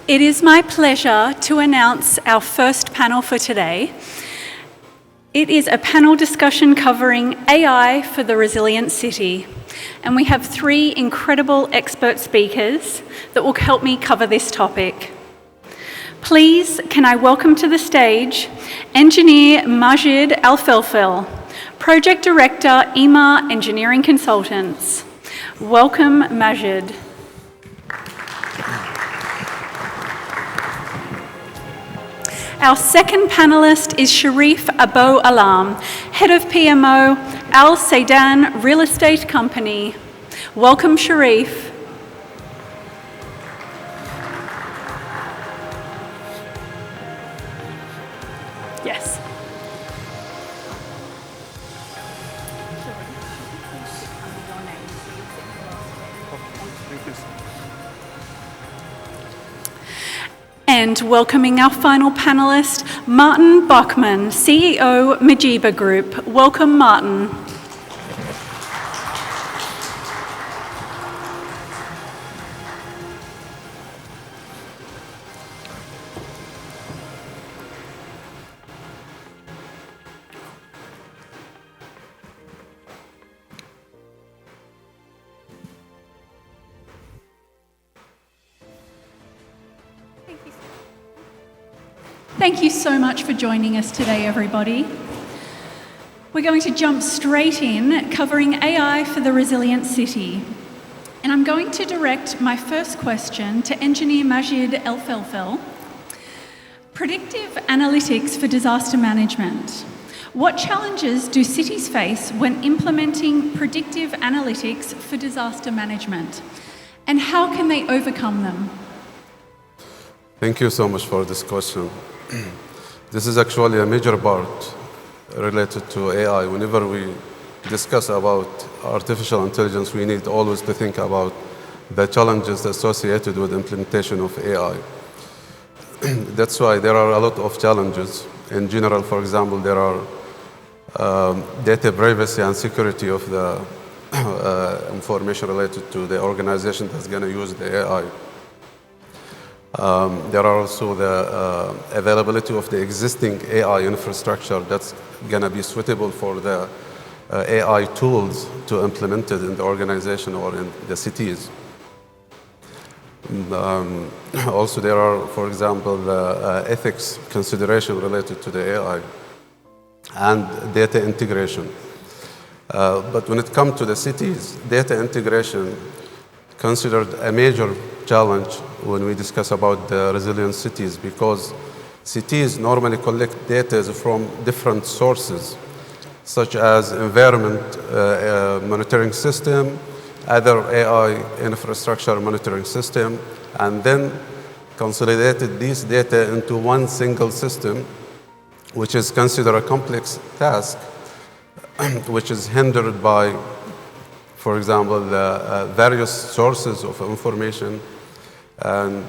It is my pleasure to announce our first panel for today. It is a panel discussion covering AI for the resilient city. And we have three incredible expert speakers that will help me cover this topic. Please, can I welcome to the stage Engineer Majid Alfelfel, Project Director, Imar Engineering Consultants. Welcome, Majid. Our second panellist is Sherif Abo Alam, Head of PMO, AlSaedan Real Estate Company. Welcome, Sherif. Yes. And welcoming our final panellist, Martin Bachmann, CEO, Mageba Group. Welcome, Martin. Thank you so much for joining us today, everybody. We're going to jump straight in, covering AI for the resilient city. And I'm going to direct my first question to Engineer Majid Alfelfel. Predictive analytics for disaster management. What challenges do cities face when implementing predictive analytics for disaster management? And how can they overcome them? Thank you so much for this question. This is actually a major part related to AI. Whenever we discuss about artificial intelligence, we need always to think about the challenges associated with implementation of AI. That's why there are a lot of challenges. In general, for example, there are data privacy and security of the information related to the organization that's going to use the AI. There are also the availability of the existing AI infrastructure that's going to be suitable for the AI tools to implement it in the organization or in the cities. Also, there are, for example, the ethics consideration related to the AI and data integration. But when it comes to the cities, data integration considered a major challenge when we discuss about the resilient cities, because cities normally collect data from different sources, such as environment monitoring system, other AI infrastructure monitoring system, and then consolidated these data into one single system, which is considered a complex task, which is hindered by, for example, the various sources of information and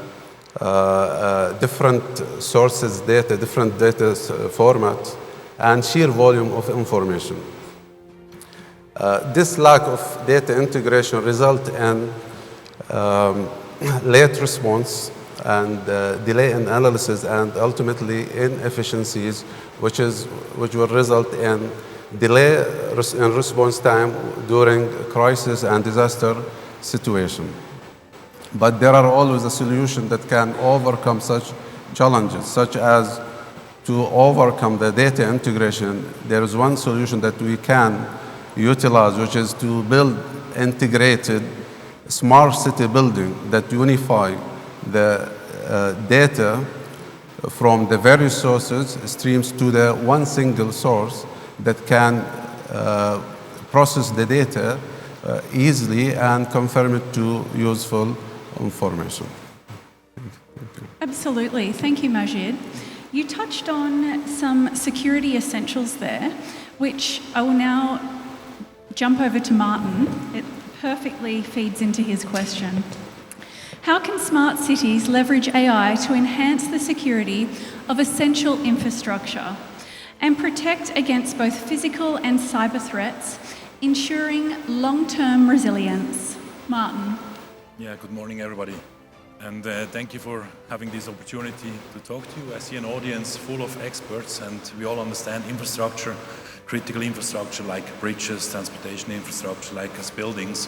different sources data, different data formats, and sheer volume of information. This lack of data integration results in late response and delay in analysis and ultimately inefficiencies, which will result in delay in response time during crisis and disaster situation. But there are always a solution that can overcome such challenges, such as to overcome the data integration. There is one solution that we can utilize, which is to build integrated smart city building that unify the data from the various sources, streams to the one single source that can process the data easily and confirm it to useful information. Absolutely. Thank you, Majid. You touched on some security essentials there, which I will now jump over to Martin. It perfectly feeds into his question. How can smart cities leverage AI to enhance the security of essential infrastructure and protect against both physical and cyber threats, ensuring long-term resilience? Martin. Yeah, good morning, everybody. And thank you for having this opportunity to talk to you. I see an audience full of experts, and we all understand infrastructure, critical infrastructure like bridges, transportation infrastructure like as buildings.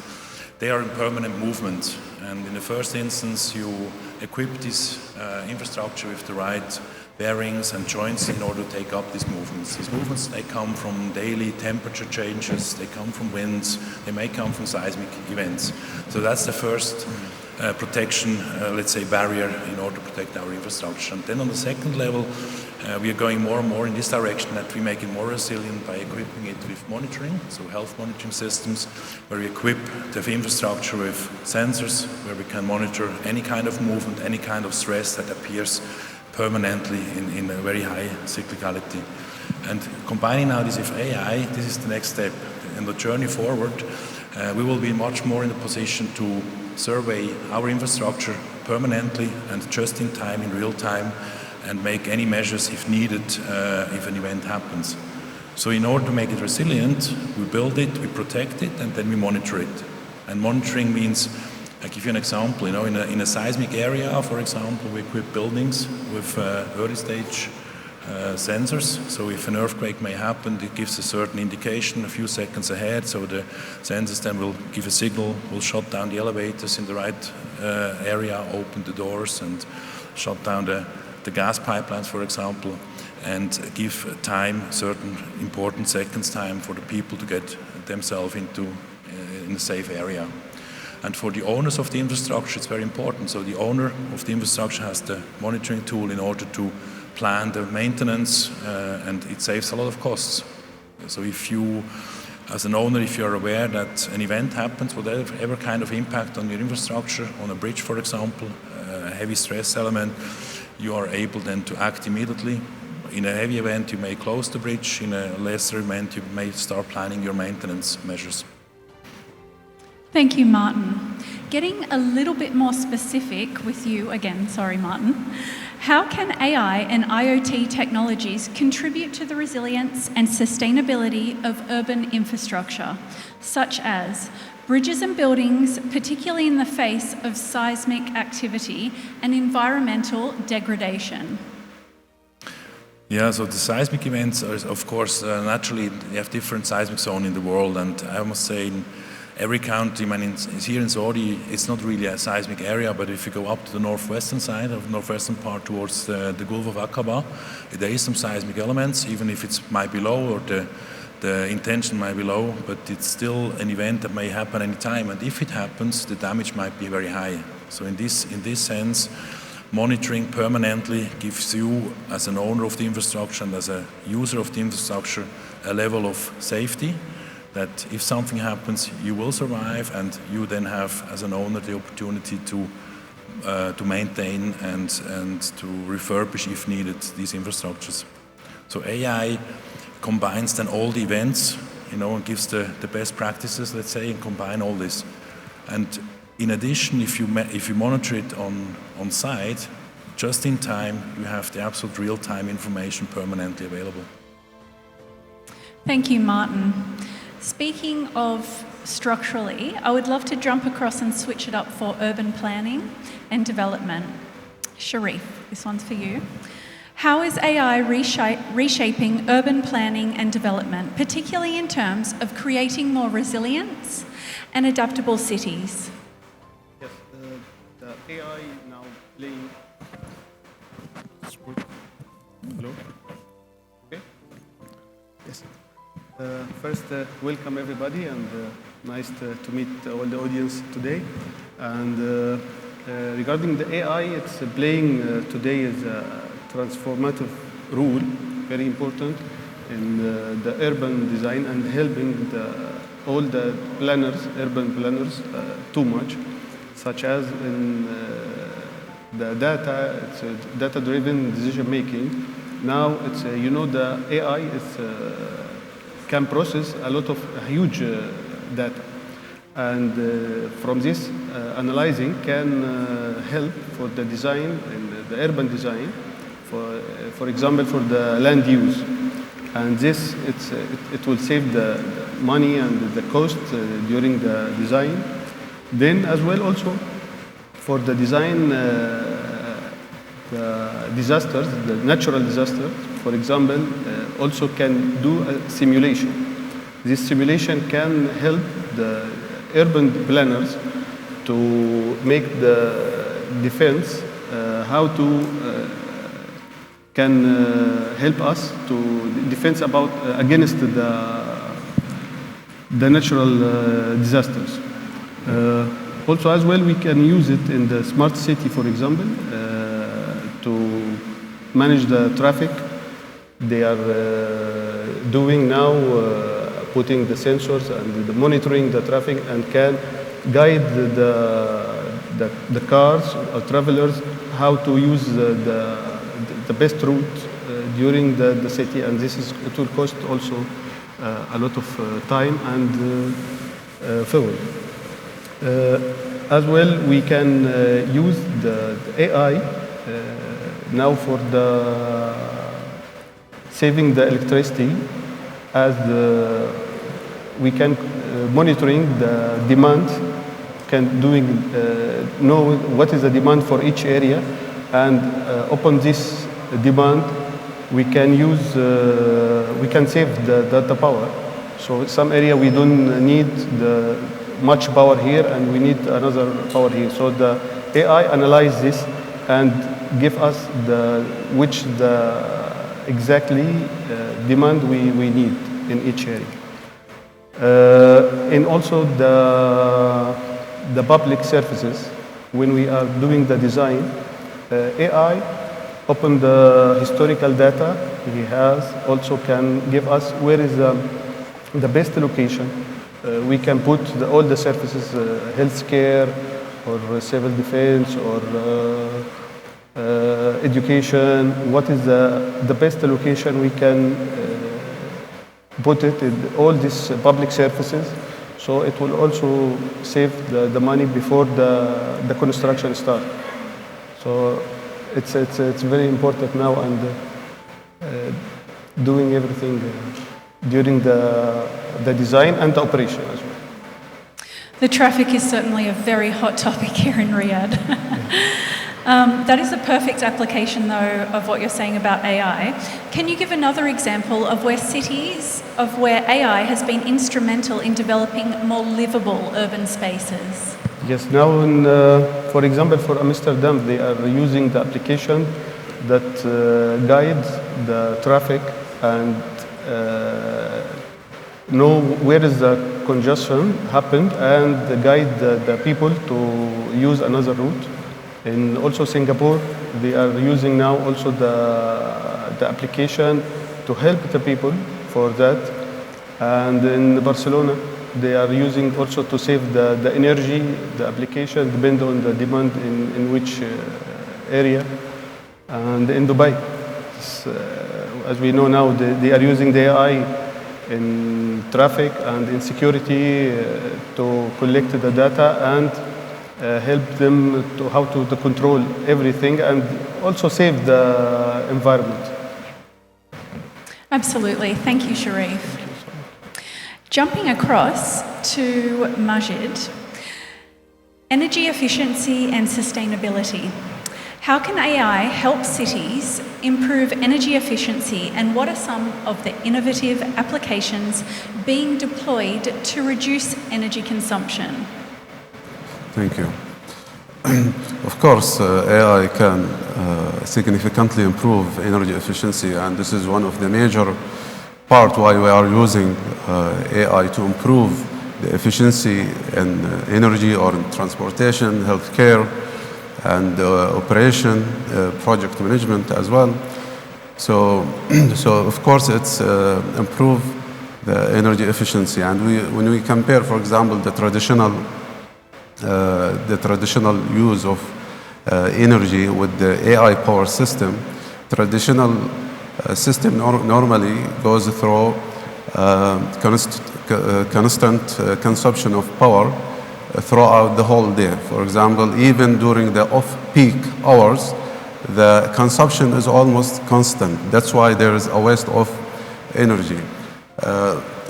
They are in permanent movement, and in the first instance you equip this infrastructure with the right bearings and joints in order to take up these movements. These movements, they come from daily temperature changes, they come from winds, they may come from seismic events. So that's the first protection, let's say, barrier in order to protect our infrastructure. And then on the second level, we are going more and more in this direction, that we make it more resilient by equipping it with monitoring, so health monitoring systems, where we equip the infrastructure with sensors, where we can monitor any kind of movement, any kind of stress that appears permanently in a very high cyclicality. And combining now this with AI, this is the next step. In the journey forward, we will be much more in a position to survey our infrastructure permanently and just in time, in real time, and make any measures if needed if an event happens. So in order to make it resilient, we build it, we protect it, and then we monitor it. And monitoring means, I give you an example, in a seismic area, for example, we equip buildings with early stage sensors. So if an earthquake may happen, it gives a certain indication a few seconds ahead, so the sensors then will give a signal, will shut down the elevators in the right area, open the doors and shut down the gas pipelines, for example, and give time, certain important seconds time for the people to get themselves into in a safe area. And for the owners of the infrastructure, it's very important. So the owner of the infrastructure has the monitoring tool in order to plan the maintenance, and it saves a lot of costs. So if you, as an owner, if you're aware that an event happens, whatever kind of impact on your infrastructure, on a bridge, for example, a heavy stress element, you are able then to act immediately. In a heavy event, you may close the bridge. In a lesser event, you may start planning your maintenance measures. Thank you, Martin. Getting a little bit more specific with you again, sorry, Martin. How can AI and IoT technologies contribute to the resilience and sustainability of urban infrastructure, such as bridges and buildings, particularly in the face of seismic activity and environmental degradation? Yeah, so the seismic events are, of course, naturally, you have different seismic zones in the world, and I must say, in every country, here in Saudi, it's not really a seismic area, but if you go up to the northwestern side, northwestern part towards the Gulf of Aqaba, there is some seismic elements, even if it might be low or the intention might be low, but it's still an event that may happen any time, and if it happens, the damage might be very high. So in this sense, monitoring permanently gives you, as an owner of the infrastructure and as a user of the infrastructure, a level of safety that if something happens, you will survive, and you then have, as an owner, the opportunity to maintain and to refurbish, if needed, these infrastructures. So AI combines then all the events, and gives the best practices, let's say, and combine all this. And in addition, if you monitor it on site, just in time, you have the absolute real-time information permanently available. Thank you, Martin. Speaking of structurally, I would love to jump across and switch it up for urban planning and development. Sherif, this one's for you. How is AI reshaping urban planning and development, particularly in terms of creating more resilience and adaptable cities? Yes, the AI now playing. Hello? Okay? Yes. First, welcome everybody, and nice to meet all the audience today. And regarding the AI, it's playing today as a transformative role, very important in the urban design and helping all the planners, urban planners, too much, such as in the data, it's data-driven decision making. Now it's the AI is can process a lot of huge data, and from this analyzing can help for the design and the urban design, for example, for the land use, and this it will save the money and the cost during the design. Then as well also for the design the disasters, the natural disasters, for example, also can do a simulation. This simulation can help the urban planners to make the defense how to can help us to defense about against the natural disasters. Also, as well, we can use it in the smart city, for example, to manage the traffic. They are doing now putting the sensors and the monitoring the traffic and can guide the cars or travelers how to use the best route during the city, and it will cost also a lot of time and fuel. As well, we can use the AI now for the saving the electricity, as we can monitoring the demand, can know what is the demand for each area, and upon this demand we can use we can save the power. So some area we don't need much power here and we need another power here. So the AI analyze this and give us which exactly demand we need in each area. And also the public services, when we are doing the design, AI open the historical data he has, also can give us where is the best location. We can put all the services, healthcare or civil defense or education. What is the best location we can put it in all these public services. So it will also save the money before the construction starts. So it's very important now, and doing everything during the design and the operation as well. The traffic is certainly a very hot topic here in Riyadh. That is a perfect application, though, of what you're saying about AI. Can you give another example of where AI has been instrumental in developing more livable urban spaces? Yes, now, for example, for Amsterdam, they are using the application that guides the traffic and know where is the congestion happened and guide the people to use another route. And also Singapore, they are using now also the application to help the people for that. And in Barcelona, they are using also to save the energy. The application depends on the demand in which area. And in Dubai, as we know now, they are using the AI in traffic and in security to collect the data and help them to how to control everything and also save the environment. Absolutely. Thank you, Sherif. Jumping across to Majid, energy efficiency and sustainability. How can AI help cities improve energy efficiency, and what are some of the innovative applications being deployed to reduce energy consumption? Thank you. Of course, AI can significantly improve energy efficiency, and this is one of the major part why we are using AI to improve the efficiency in energy or in transportation, healthcare, and operation, project management as well. So of course it's improve the energy efficiency, and when we compare, for example, the traditional use of energy with the AI power system. Traditional system normally goes through constant consumption of power throughout the whole day. For example, even during the off-peak hours, the consumption is almost constant. That's why there is a waste of energy.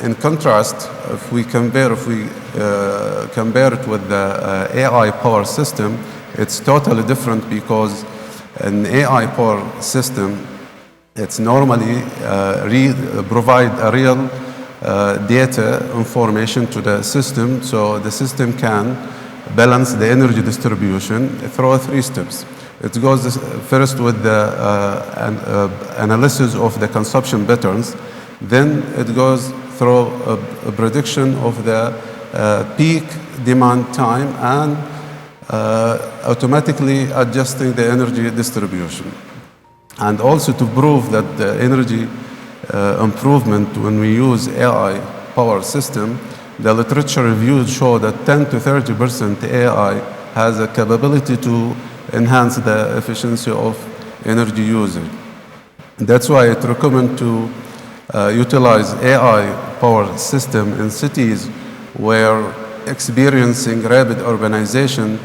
In contrast, if we compare it with the AI power system, it's totally different because an AI power system, it's normally provide a real data information to the system, so the system can balance the energy distribution through 3 steps. It goes first with the analysis of the consumption patterns, then it goes through a prediction of the peak demand time and automatically adjusting the energy distribution. And also to prove that the energy improvement when we use AI power system, the literature reviews show that 10 to 30% AI has a capability to enhance the efficiency of energy usage. That's why it recommends to utilize AI power system in cities where experiencing rapid urbanization,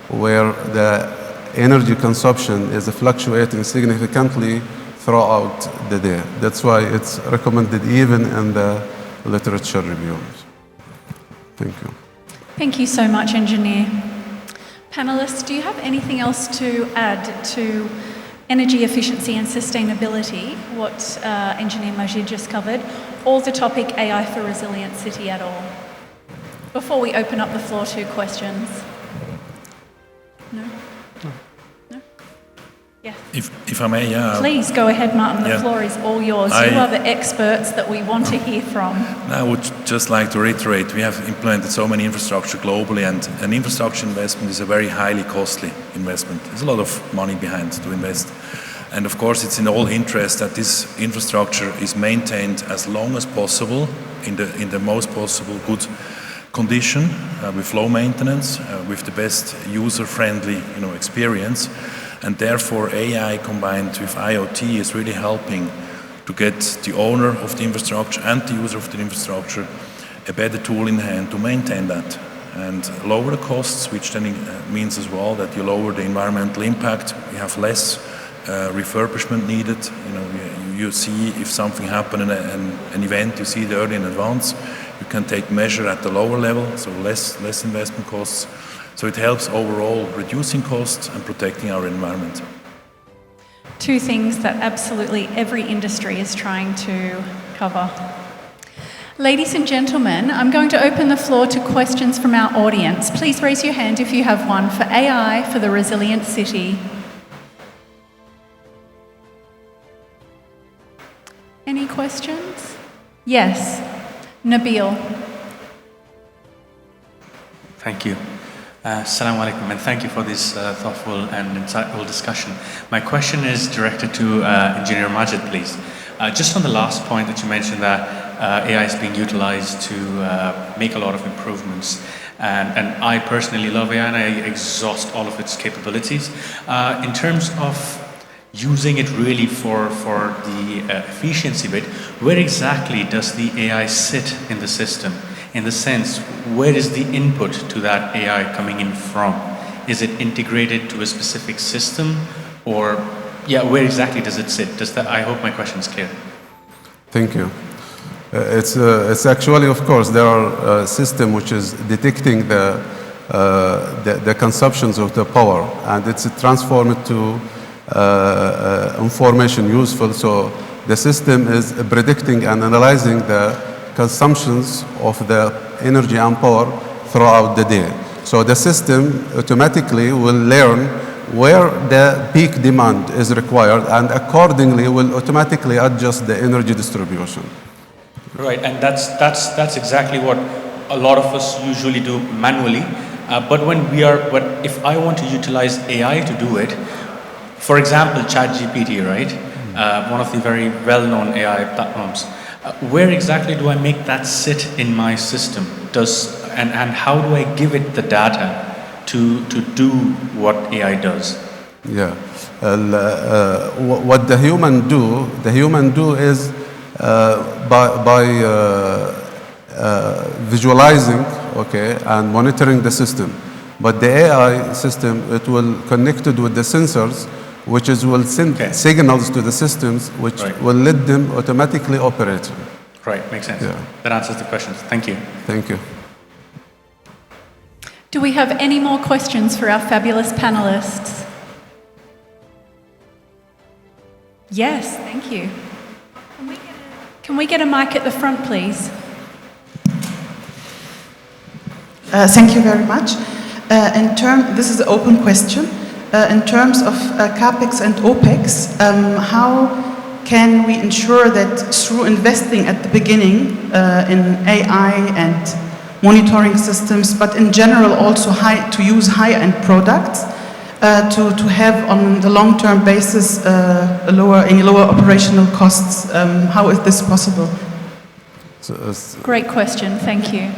where the energy consumption is fluctuating significantly throughout the day. That's why it's recommended even in the literature reviews. Thank you. Thank you so much, Engineer. Panelists, do you have anything else to add to energy efficiency and sustainability, what Engineer Majid just covered, or the topic AI for Resilient City at all? Before we open up the floor to questions. No? No? Yes. If I may, Please go ahead, Martin. The Yeah. floor is all yours. You are the experts that we want to hear from. I would just like to reiterate, we have implemented so many infrastructure globally, and an infrastructure investment is a very highly costly investment. There's a lot of money behind to invest. And of course, it's in all interest that this infrastructure is maintained as long as possible in the most possible good condition, with low maintenance, with the best user-friendly experience. And therefore, AI combined with IoT is really helping to get the owner of the infrastructure and the user of the infrastructure a better tool in hand to maintain that and lower the costs, which then means as well that you lower the environmental impact. You have less refurbishment needed. You see if something happened in an event, you see it early in advance. You can take measure at the lower level, so less investment costs. So it helps overall reducing costs and protecting our environment. 2 things that absolutely every industry is trying to cover. Ladies and gentlemen, I'm going to open the floor to questions from our audience. Please raise your hand if you have one for AI for the Resilient City. Any questions? Yes. Nabil. Thank you. Assalamu alaikum, and thank you for this thoughtful and insightful discussion. My question is directed to Engineer Majid, please. Just on the last point that you mentioned that AI is being utilized to make a lot of improvements, and I personally love AI and I exhaust all of its capabilities. In terms of using it really for the efficiency bit, where exactly does the AI sit in the system? In the sense, where is the input to that AI coming in from? Is it integrated to a specific system, or where exactly does it sit? I hope my question is clear. Thank you. It's actually, of course, there are a system which is detecting the consumptions of the power, and it's transformed to information useful. So the system is predicting and analyzing the consumptions of the energy and power throughout the day. So the system automatically will learn where the peak demand is required and accordingly will automatically adjust the energy distribution. Right, and that's exactly what a lot of us usually do manually. But if I want to utilize AI to do it, for example, ChatGPT, right? One of the very well-known AI platforms. Where exactly do I make that sit in my system? And how do I give it the data to do what AI does? Yeah, what the human do is by visualizing, okay, and monitoring the system. But the AI system, it will connect it with the sensors, which will send signals to the systems, which will let them automatically operate. Right, makes sense. Yeah. That answers the questions. Thank you. Thank you. Do Do we have any more questions for our fabulous panelists? Yes, thank you. Can we get a mic at the front, please? Thank you very much. This is an open question. In terms of CAPEX and OPEX, how can we ensure that through investing at the beginning in AI and monitoring systems, but in general also to use high-end products, to have on the long-term basis lower operational costs? How is this possible? Great question, thank you.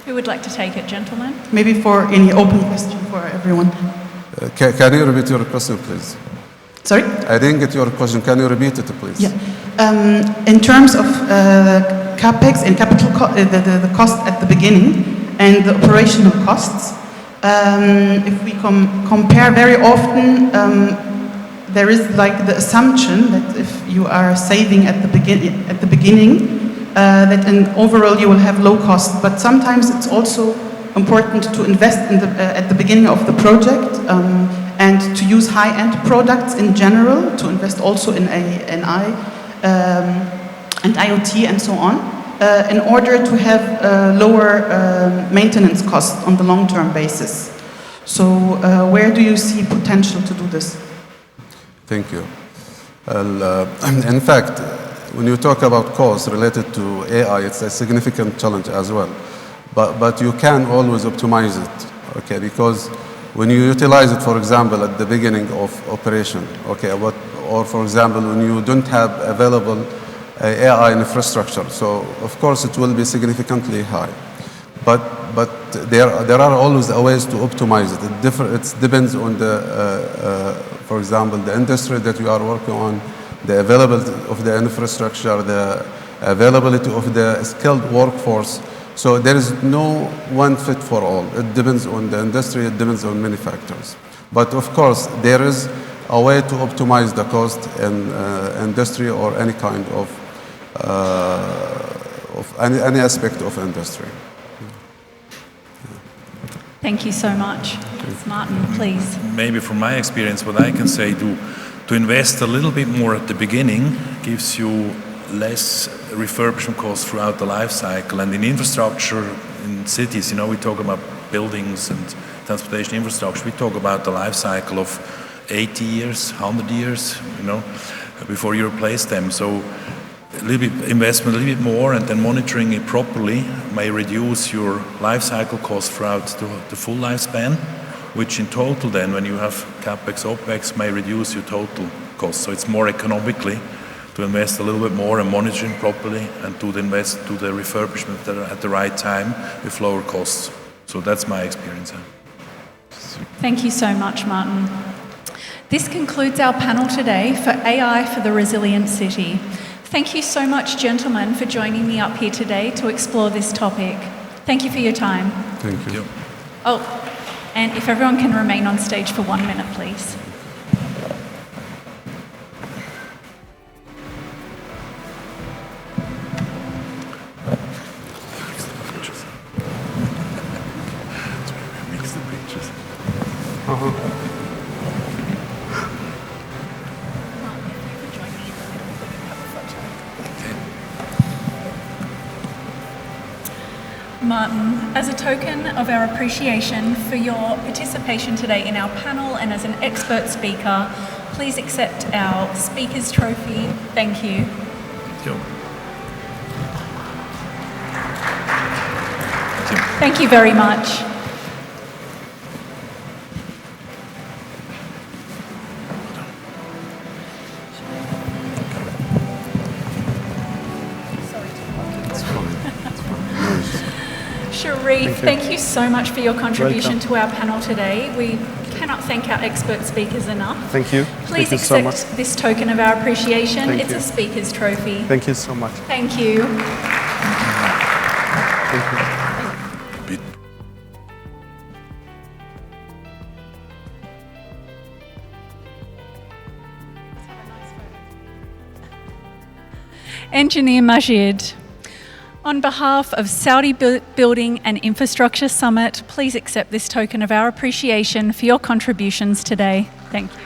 Who would like to take it, gentlemen? Maybe for any open question for everyone. Can you repeat your question, please? Sorry? I didn't get your question. Can you repeat it, please? Yeah. In terms of CAPEX and capital the cost at the beginning and the operational costs, if we compare very often, there is like the assumption that if you are saving at the beginning, that in overall you will have low cost. But sometimes it's also important to invest at the beginning of the project and to use high-end products in general, to invest also in AI and IoT and so on, in order to have lower maintenance costs on the long-term basis. So where do you see potential to do this? Thank you. In fact, when you talk about costs related to AI, it's a significant challenge as well. But you can always optimize it, okay? Because when you utilize it, for example, at the beginning of operation, okay, or for example, when you don't have available AI infrastructure, so of course it will be significantly high. But there are always ways to optimize it. It depends on for example, the industry that you are working on, the availability of the infrastructure, the availability of the skilled workforce. So there is no one fit for all. It depends on the industry, it depends on many factors. But of course, there is a way to optimize the cost in industry or any kind of any aspect of industry. Thank you so much. Yes, Martin, please. Maybe from my experience, what I can say, to invest a little bit more at the beginning gives you less refurbishment costs throughout the life cycle. And in infrastructure, in cities, we talk about buildings and transportation infrastructure. We talk about the life cycle of 80 years, 100 years, before you replace them. So a little bit investment, a little bit more, and then monitoring it properly may reduce your life cycle costs throughout the full lifespan, which in total then, when you have CAPEX, OPEX, may reduce your total costs. So it's more economically to invest a little bit more and monitoring properly and to invest to the refurbishment at the right time with lower costs. So that's my experience. Thank you so much, Martin. This concludes our panel today for AI for the Resilient City. Thank you so much, gentlemen, for joining me up here today to explore this topic. Thank you for your time. Thank you. Oh, and if everyone can remain on stage for 1 minute, please. Martin, as a token of our appreciation for your participation today in our panel and as an expert speaker, please accept our Speaker's Trophy. Thank you. Thank you. Thank you very much. Sherif, thank you so much for your contribution to our panel today. We cannot thank our expert speakers enough. Thank you. Please Thank you so much. accept this token of our appreciation. Thank It's you. a Speaker's Trophy. Thank you so much. Thank you. Thank you. Engineer Majid, On behalf of Saudi Building and Infrastructure Summit, please accept this token of our appreciation for your contributions today. Thank you.